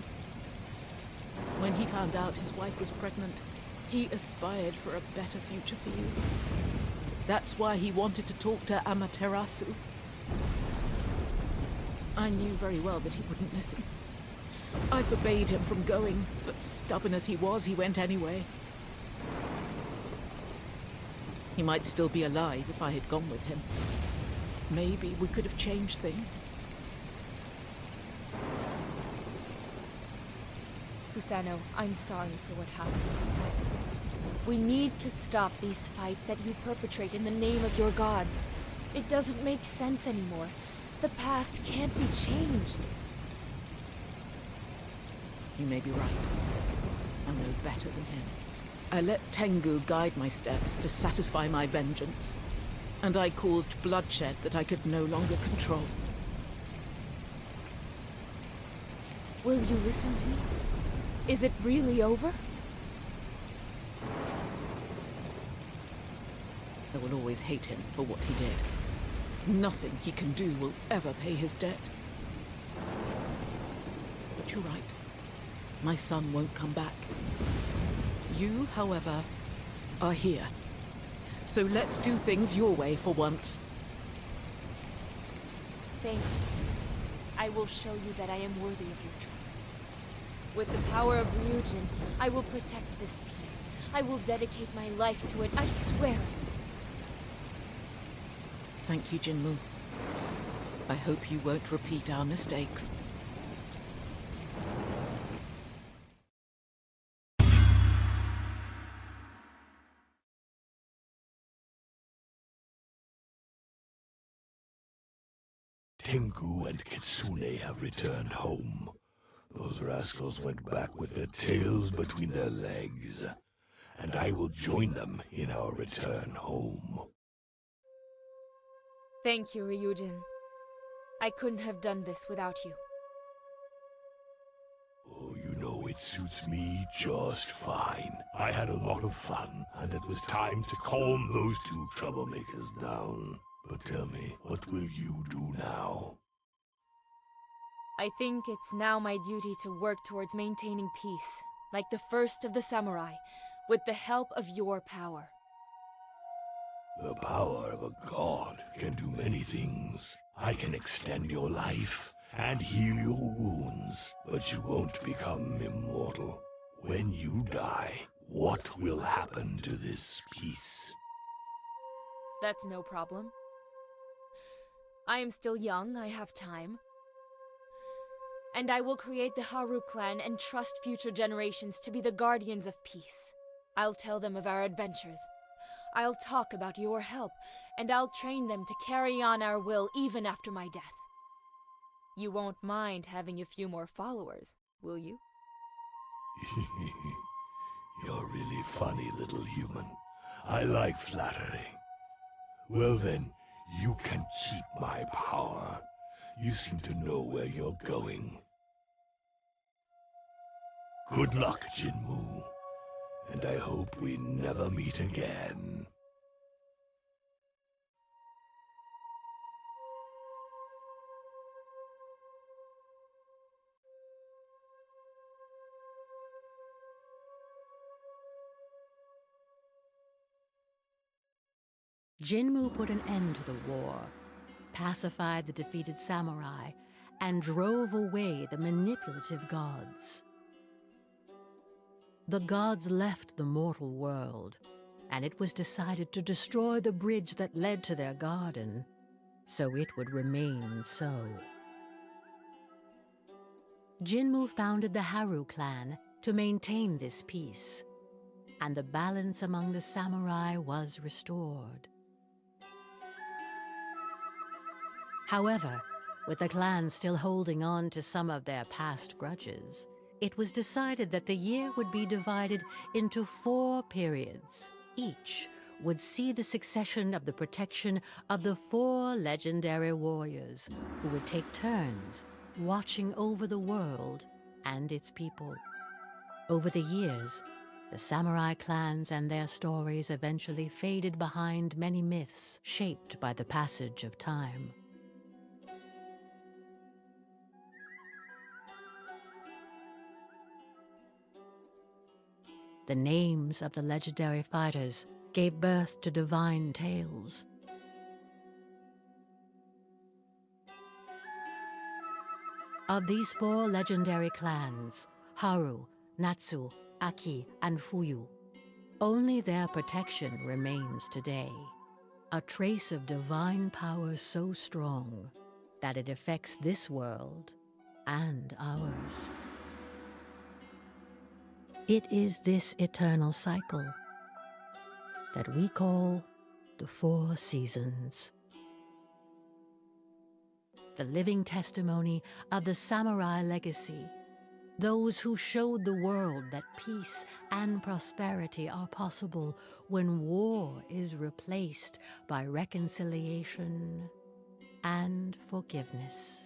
When he found out his wife was pregnant, he aspired for a better future for you. That's why he wanted to talk to Amaterasu. I knew very well that he wouldn't listen. I forbade him from going, but stubborn as he was, he went anyway. He might still be alive if I had gone with him. Maybe we could have changed things. Susanoo, I'm sorry for what happened. We need to stop these fights that you perpetrate in the name of your gods. It doesn't make sense anymore. The past can't be changed. You may be right. I'm no better than him. I let Tengu guide my steps to satisfy my vengeance, and I caused bloodshed that I could no longer control. Will you listen to me? Is it really over? I will always hate him for what he did. Nothing he can do will ever pay his debt. But you're right. My son won't come back. You, however, are here. So let's do things your way for once. Thank you. I will show you that I am worthy of your trust. With the power of Ryujin, I will protect this peace. I will dedicate my life to it. I swear it. Thank you, Jinmu. I hope you won't repeat our mistakes. Tengu and Kitsune have returned home. Those rascals went back with their tails between their legs, and I will join them in our return home. Thank you, Ryujin. I couldn't have done this without you. Oh, you know, it suits me just fine. I had a lot of fun, and it was time to calm those two troublemakers down. But tell me, what will you do now? I think it's now my duty to work towards maintaining peace, like the first of the samurai, with the help of your power. The power of a god can do many things. I can extend your life and heal your wounds, but you won't become immortal. When you die, What will happen to this piece? That's no problem. I am still young, I have time. And I will create the Haru clan and trust future generations to be the guardians of peace. I'll tell them of our adventures. I'll talk about your help, and I'll train them to carry on our will even after my death. You won't mind having a few more followers, will you? You're really funny, little human. I like flattery. Well then, you can keep my power. You seem to know where you're going. Good luck, Jinmu. And I hope we never meet again. Jinmu put an end to the war, pacified the defeated samurai, and drove away the manipulative gods. The gods left the mortal world, and it was decided to destroy the bridge that led to their garden, so it would remain so. Jinmu founded the Haru clan to maintain this peace, and the balance among the samurai was restored. However, with the clan still holding on to some of their past grudges, it was decided that the year would be divided into 4 periods. Each would see the succession of the protection of the 4 legendary warriors who would take turns watching over the world and its people. Over the years, the samurai clans and their stories eventually faded behind many myths shaped by the passage of time. The names of the legendary fighters gave birth to divine tales. Of these 4 legendary clans, Haru, Natsu, Aki, and Fuyu, only their protection remains today. A trace of divine power so strong that it affects this world and ours. It is this eternal cycle that we call the 4 seasons. The living testimony of the samurai legacy, those who showed the world that peace and prosperity are possible when war is replaced by reconciliation and forgiveness.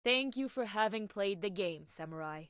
Thank you for having played the game, samurai.